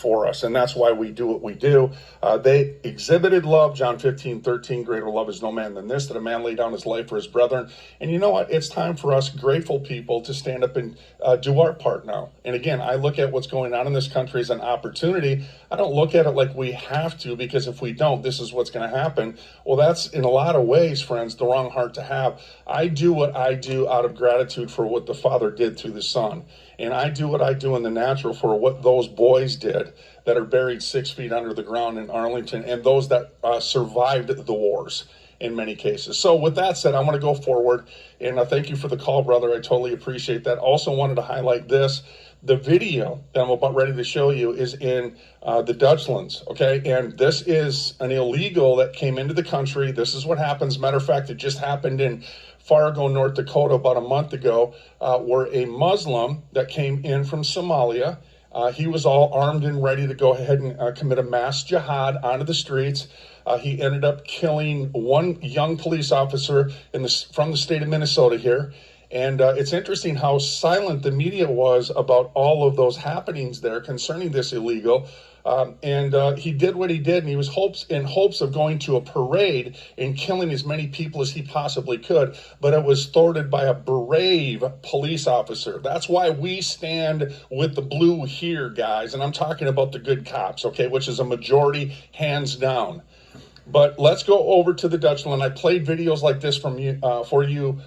for us, and that's why we do what we do. They exhibited love, John 15:13, greater love is no man than this, that a man lay down his life for his brethren. And you know what? It's time for us grateful people to stand up and do our part now. And again, I look at what's going on in this country as an opportunity. I don't look at it like we have to, because if we don't, this is what's going to happen. Well, that's in a lot of ways, friends, the wrong heart to have. I do what I do out of gratitude for what the Father did through the Son. And I do what I do in the natural for what those boys did that are buried 6 feet under the ground in Arlington, and those that survived the wars in many cases. So with that said, I want to go forward, and thank you for the call, brother. I totally appreciate that. Also wanted to highlight this. The video that I'm about ready to show you is in the Dutchlands, okay? And this is an illegal that came into the country. This is what happens. Matter of fact, it just happened in Fargo, North Dakota about a month ago, where a Muslim that came in from Somalia, he was all armed and ready to go ahead and commit a mass jihad onto the streets. He ended up killing one young police officer from the state of Minnesota here. And it's interesting how silent the media was about all of those happenings there concerning this illegal. He did what he did, and he was in hopes of going to a parade and killing as many people as he possibly could. But it was thwarted by a brave police officer. That's why we stand with the blue here, guys. And I'm talking about the good cops, okay, which is a majority, hands down. But let's go over to the Dutchland. I played videos like this for you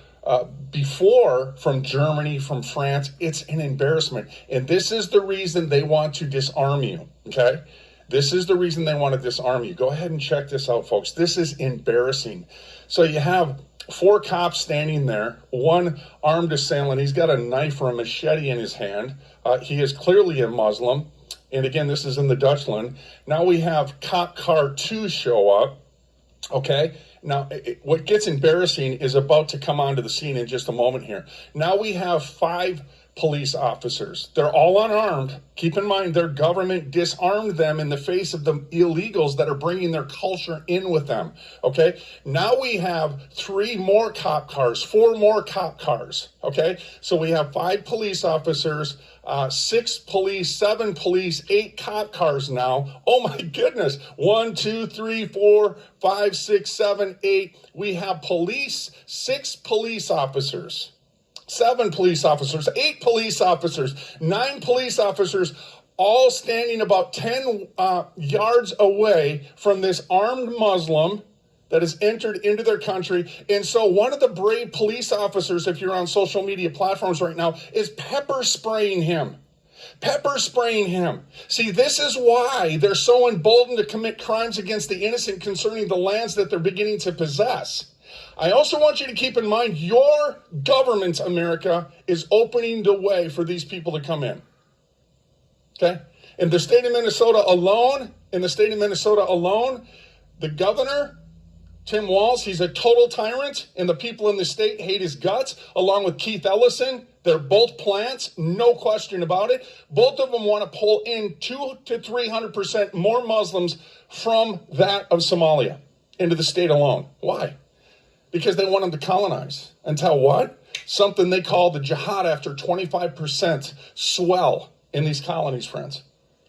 before, from Germany, from France. It's an embarrassment. And this is the reason they want to disarm you, okay? This is the reason they want to disarm you. Go ahead and check this out, folks. This is embarrassing. So you have 4 cops standing there, one armed assailant. He's got a knife or a machete in his hand. He is clearly a Muslim. And again, this is in the Dutchland. Now we have cop car 2 show up, okay? Now, what gets embarrassing is about to come onto the scene in just a moment here. Now we have 5 police officers. They're all unarmed. Keep in mind, their government disarmed them in the face of the illegals that are bringing their culture in with them, okay? Now we have 3 more cop cars, 4 more cop cars, okay? So we have 5 police officers, 6 police, 7 police, 8 cop cars now. Oh my goodness. 1, 2, 3, 4, 5, 6, 7, 8. We have police, 6 police officers, 7 police officers, 8 police officers, 9 police officers, all standing about 10 yards away from this armed Muslim that has entered into their country. And so one of the brave police officers, if you're on social media platforms right now, is pepper spraying him. Pepper spraying him. See, this is why they're so emboldened to commit crimes against the innocent concerning the lands that they're beginning to possess. I also want you to keep in mind, your government, America, is opening the way for these people to come in. Okay? In the state of Minnesota alone, the governor, Tim Walz, he's a total tyrant, and the people in the state hate his guts, along with Keith Ellison. They're both plants, no question about it. Both of them want to pull in 200 to 300% more Muslims from that of Somalia into the state alone. Why? Because they want them to colonize. Until what? Something they call the jihad after 25% swell in these colonies, friends,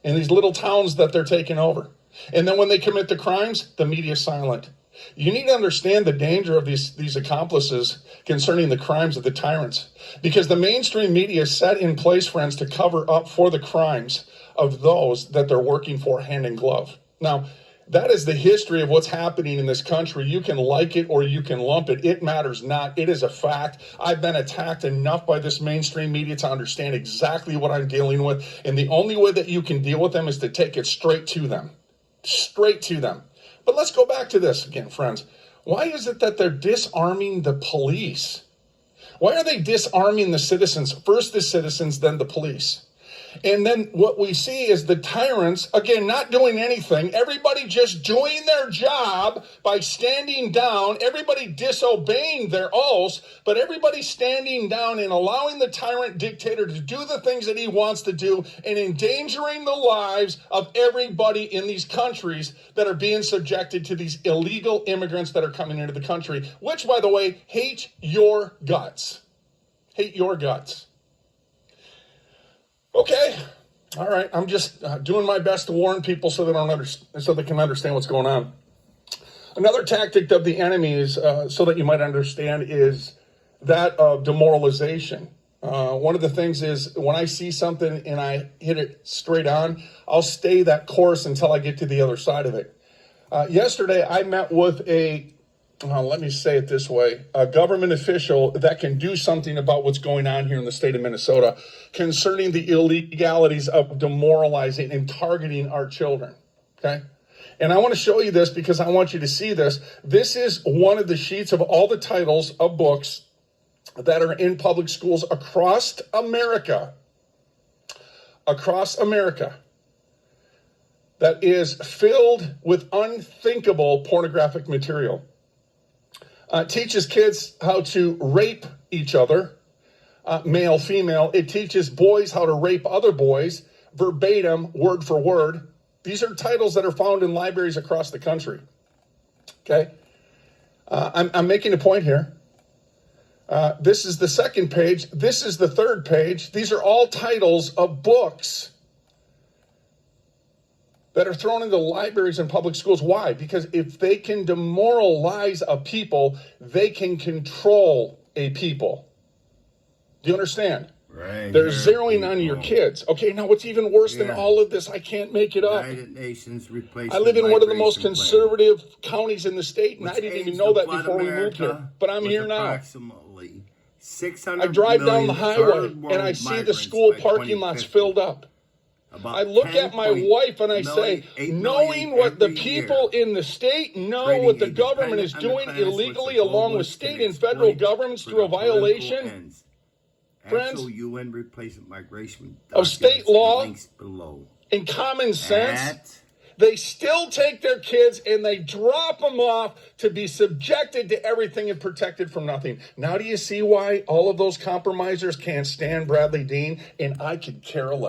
in these little towns that they're taking over. And then when they commit the crimes, the media is silent. You need to understand the danger of these accomplices concerning the crimes of the tyrants, because the mainstream media is set in place, friends, to cover up for the crimes of those that they're working for hand in glove. Now, that is the history of what's happening in this country. You can like it or you can lump it. It matters not. It is a fact. I've been attacked enough by this mainstream media to understand exactly what I'm dealing with. And the only way that you can deal with them is to take it straight to them. Straight to them. But let's go back to this again, friends. Why is it that they're disarming the police? Why are they disarming the citizens? First the citizens, then the police. And then what we see is the tyrants, again, not doing anything. Everybody just doing their job by standing down. Everybody disobeying their oaths, but everybody standing down and allowing the tyrant dictator to do the things that he wants to do and endangering the lives of everybody in these countries that are being subjected to these illegal immigrants that are coming into the country, which, by the way, hate your guts. Hate your guts. Okay, All right, I'm just doing my best to warn people so they can understand what's going on. Another tactic of the enemy is, so that you might understand, is that of demoralization. One of the things is when I see something and I hit it straight on, I'll stay that course until I get to the other side of it. Yesterday, I met with let me say it this way, a government official that can do something about what's going on here in the state of Minnesota concerning the illegalities of demoralizing and targeting our children, okay? And I want to show you this because I want you to see this. This is one of the sheets of all the titles of books that are in public schools across America, that is filled with unthinkable pornographic material. Teaches kids how to rape each other, male, female. It teaches boys how to rape other boys, verbatim, word for word. These are titles that are found in libraries across the country. Okay? I'm making a point here. This is the second page. This is the third page. These are all titles of books that are thrown into libraries and public schools. Why? Because if they can demoralize a people, they can control a people. Do you understand? Right. They're zeroing on your kids. Okay, now what's even worse than all of this? I can't make it up. United Nations replacement. I live in one of the most conservative counties in the state, and I didn't even know that before we moved here. But I'm here now. Approximately 600 I drive down the highway, and I see the school parking lots filled up. I look at my wife and I say, knowing what the people in the state know what the government is doing illegally along with state and federal governments through a violation, friends, UN replacement migration of state law below. And common sense, they still take their kids and they drop them off to be subjected to everything and protected from nothing. Now do you see why all of those compromisers can't stand Bradley Dean? And I could care less.